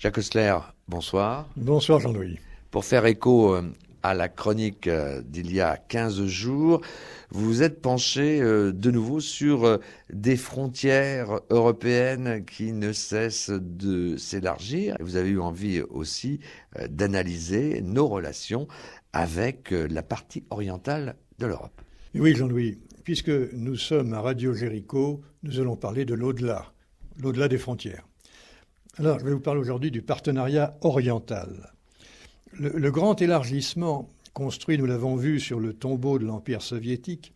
Jacques Osler, bonsoir. Bonsoir Jean-Louis. Pour faire écho à la chronique d'il y a 15 jours, vous vous êtes penché de nouveau sur des frontières européennes qui ne cessent de s'élargir. Vous avez eu envie aussi d'analyser nos relations avec la partie orientale de l'Europe. Oui Jean-Louis, puisque nous sommes à Radio Jéricho, nous allons parler de l'au-delà, l'au-delà des frontières. Alors, je vais vous parler aujourd'hui du partenariat oriental. Le grand élargissement construit, nous l'avons vu, sur le tombeau de l'Empire soviétique,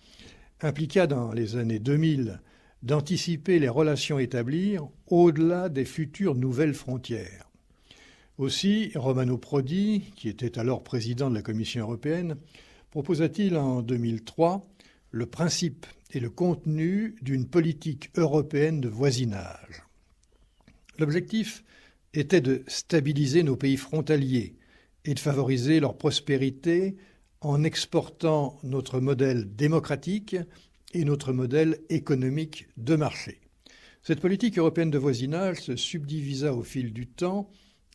impliqua dans les années 2000 d'anticiper les relations établies au-delà des futures nouvelles frontières. Aussi, Romano Prodi, qui était alors président de la Commission européenne, proposa-t-il en 2003 le principe et le contenu d'une politique européenne de voisinage. L'objectif était de stabiliser nos pays frontaliers et de favoriser leur prospérité en exportant notre modèle démocratique et notre modèle économique de marché. Cette politique européenne de voisinage se subdivisa au fil du temps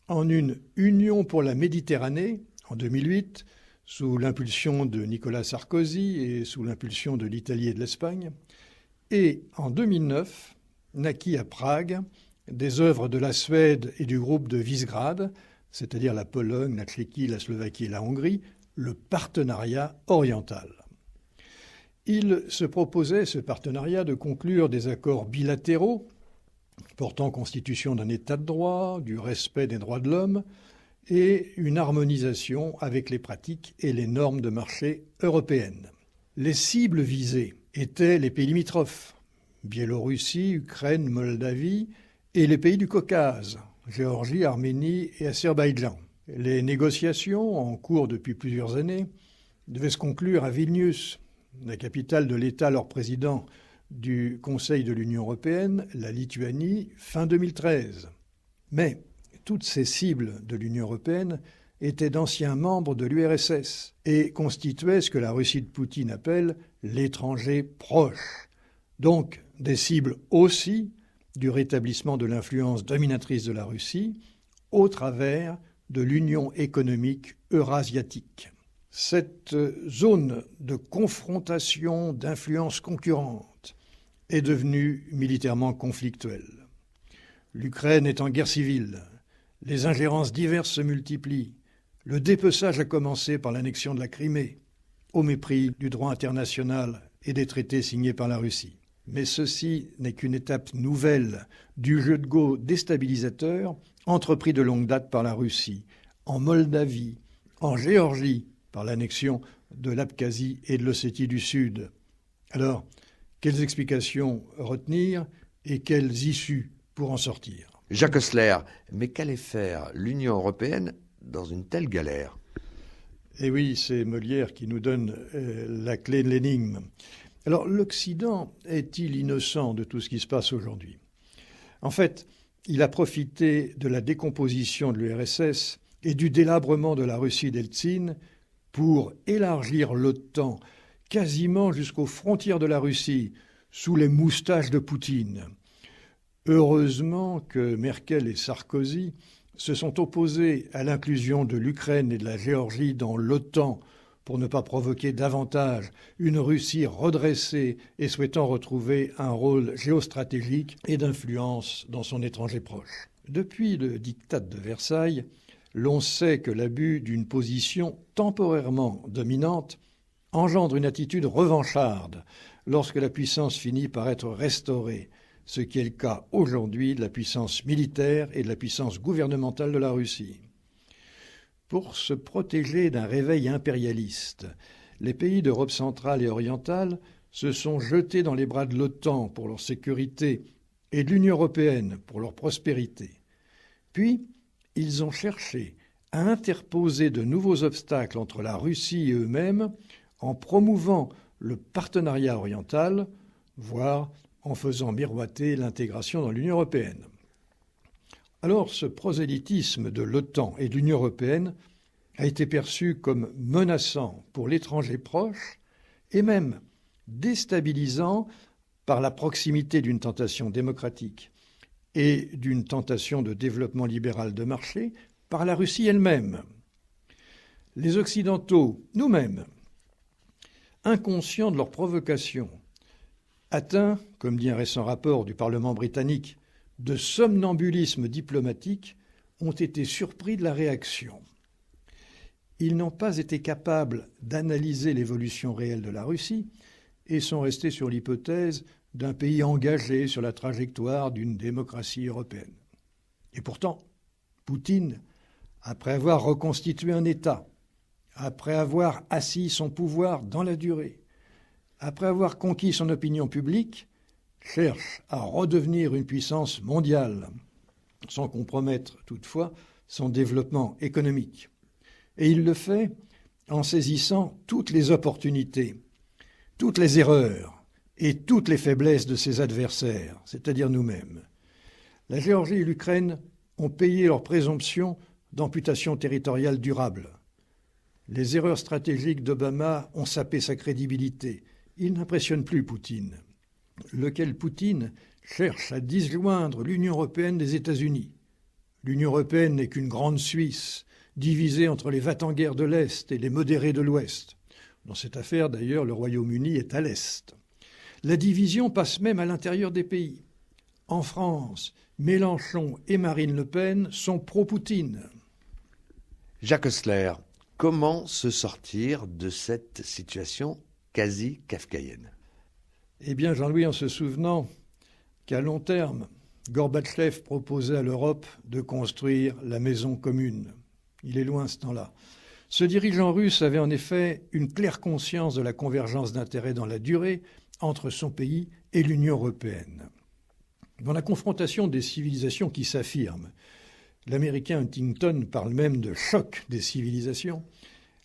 en une Union pour la Méditerranée en 2008, sous l'impulsion de Nicolas Sarkozy et sous l'impulsion de l'Italie et de l'Espagne, et en 2009 naquit à Prague des œuvres de la Suède et du groupe de Visegrad, c'est-à-dire la Pologne, la Tchéquie, la Slovaquie et la Hongrie, le partenariat oriental. Il se proposait, ce partenariat, de conclure des accords bilatéraux portant constitution d'un État de droit, du respect des droits de l'homme et une harmonisation avec les pratiques et les normes de marché européennes. Les cibles visées étaient les pays limitrophes, Biélorussie, Ukraine, Moldavie, et les pays du Caucase, Géorgie, Arménie et Azerbaïdjan. Les négociations, en cours depuis plusieurs années, devaient se conclure à Vilnius, la capitale de l'État alors président du Conseil de l'Union européenne, la Lituanie, fin 2013. Mais toutes ces cibles de l'Union européenne étaient d'anciens membres de l'URSS et constituaient ce que la Russie de Poutine appelle l'étranger proche. Donc des cibles aussi du rétablissement de l'influence dominatrice de la Russie au travers de l'Union économique eurasiatique. Cette zone de confrontation d'influences concurrentes est devenue militairement conflictuelle. L'Ukraine est en guerre civile, les ingérences diverses se multiplient, le dépeçage a commencé par l'annexion de la Crimée, au mépris du droit international et des traités signés par la Russie. Mais ceci n'est qu'une étape nouvelle du jeu de go déstabilisateur entrepris de longue date par la Russie, en Moldavie, en Géorgie, par l'annexion de l'Abkhazie et de l'Ossétie du Sud. Alors, quelles explications retenir et quelles issues pour en sortir ? Jacques Osler, mais qu'allait faire l'Union européenne dans une telle galère ? Eh oui, c'est Molière qui nous donne la clé de l'énigme. Alors, l'Occident est-il innocent de tout ce qui se passe aujourd'hui ? En fait, il a profité de la décomposition de l'URSS et du délabrement de la Russie d'Eltsine pour élargir l'OTAN quasiment jusqu'aux frontières de la Russie, sous les moustaches de Poutine. Heureusement que Merkel et Sarkozy se sont opposés à l'inclusion de l'Ukraine et de la Géorgie dans l'OTAN pour ne pas provoquer davantage une Russie redressée et souhaitant retrouver un rôle géostratégique et d'influence dans son étranger proche. Depuis le diktat de Versailles, l'on sait que l'abus d'une position temporairement dominante engendre une attitude revancharde lorsque la puissance finit par être restaurée, ce qui est le cas aujourd'hui de la puissance militaire et de la puissance gouvernementale de la Russie. Pour se protéger d'un réveil impérialiste, les pays d'Europe centrale et orientale se sont jetés dans les bras de l'OTAN pour leur sécurité et de l'Union européenne pour leur prospérité. Puis, ils ont cherché à interposer de nouveaux obstacles entre la Russie et eux-mêmes en promouvant le partenariat oriental, voire en faisant miroiter l'intégration dans l'Union européenne. Alors, ce prosélytisme de l'OTAN et de l'Union européenne a été perçu comme menaçant pour l'étranger proche et même déstabilisant par la proximité d'une tentation démocratique et d'une tentation de développement libéral de marché par la Russie elle-même. Les Occidentaux, nous-mêmes, inconscients de leur provocation, atteints, comme dit un récent rapport du Parlement britannique, de somnambulisme diplomatique, ont été surpris de la réaction. Ils n'ont pas été capables d'analyser l'évolution réelle de la Russie et sont restés sur l'hypothèse d'un pays engagé sur la trajectoire d'une démocratie européenne. Et pourtant, Poutine, après avoir reconstitué un État, après avoir assis son pouvoir dans la durée, après avoir conquis son opinion publique, cherche à redevenir une puissance mondiale, sans compromettre toutefois son développement économique. Et il le fait en saisissant toutes les opportunités, toutes les erreurs et toutes les faiblesses de ses adversaires, c'est-à-dire nous-mêmes. La Géorgie et l'Ukraine ont payé leur présomption d'amputation territoriale durable. Les erreurs stratégiques d'Obama ont sapé sa crédibilité. Il n'impressionne plus Poutine, lequel Poutine cherche à disjoindre l'Union européenne des États-Unis. L'Union européenne n'est qu'une grande Suisse, divisée entre les va-t-en-guerre de l'Est et les modérés de l'Ouest. Dans cette affaire, d'ailleurs, le Royaume-Uni est à l'Est. La division passe même à l'intérieur des pays. En France, Mélenchon et Marine Le Pen sont pro-Poutine. Jacques Oessler, comment se sortir de cette situation quasi kafkaïenne? Eh bien, Jean-Louis, en se souvenant qu'à long terme, Gorbatchev proposait à l'Europe de construire la maison commune. Il est loin ce temps-là. Ce dirigeant russe avait en effet une claire conscience de la convergence d'intérêts dans la durée entre son pays et l'Union européenne. Dans la confrontation des civilisations qui s'affirment, l'Américain Huntington parle même de choc des civilisations,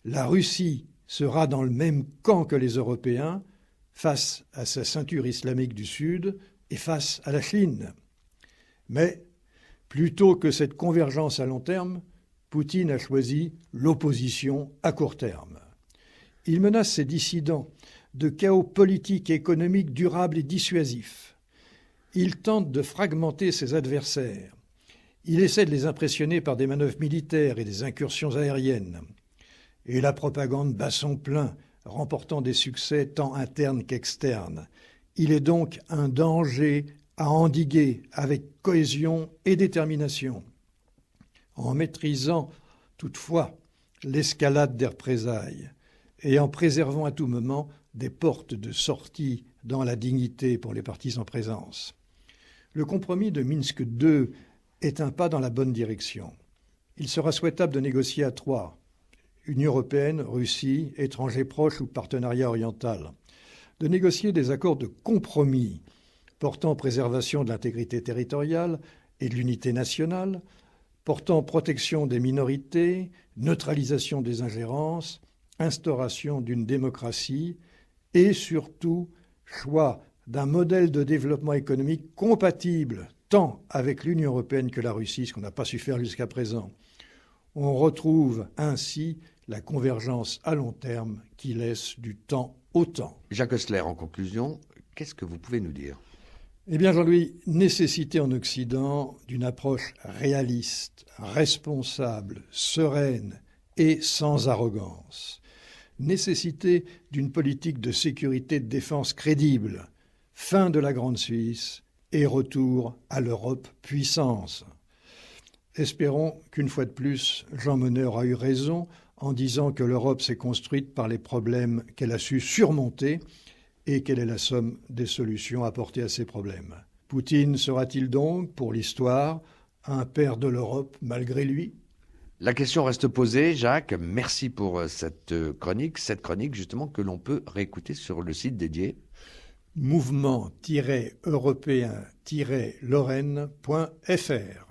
la Russie sera dans le même camp que les Européens face à sa ceinture islamique du Sud et face à la Chine. Mais plutôt que cette convergence à long terme, Poutine a choisi l'opposition à court terme. Il menace ses dissidents de chaos politique et économique durable et dissuasif. Il tente de fragmenter ses adversaires. Il essaie de les impressionner par des manœuvres militaires et des incursions aériennes. Et la propagande bat son plein, remportant des succès tant internes qu'externes. Il est donc un danger à endiguer avec cohésion et détermination, en maîtrisant toutefois l'escalade des représailles et en préservant à tout moment des portes de sortie dans la dignité pour les parties en présence. Le compromis de Minsk II est un pas dans la bonne direction. Il sera souhaitable de négocier à trois, Union européenne, Russie, étrangers proches ou partenariat oriental, de négocier des accords de compromis portant préservation de l'intégrité territoriale et de l'unité nationale, portant protection des minorités, neutralisation des ingérences, instauration d'une démocratie et surtout choix d'un modèle de développement économique compatible tant avec l'Union européenne que la Russie, ce qu'on n'a pas su faire jusqu'à présent. On retrouve ainsi la convergence à long terme qui laisse du temps au temps. Jacques Oessler, en conclusion, qu'est-ce que vous pouvez nous dire? Eh bien, Jean-Louis, nécessité en Occident d'une approche réaliste, responsable, sereine et sans arrogance. Nécessité d'une politique de sécurité et de défense crédible, fin de la Grande Suisse et retour à l'Europe puissance. Espérons qu'une fois de plus, Jean Monnet aura eu raison en disant que l'Europe s'est construite par les problèmes qu'elle a su surmonter et quelle est la somme des solutions apportées à ces problèmes. Poutine sera-t-il donc, pour l'histoire, un père de l'Europe malgré lui? La question reste posée. Jacques, merci pour cette chronique justement que l'on peut réécouter sur le site dédié. Mouvement-européen-lorraine.fr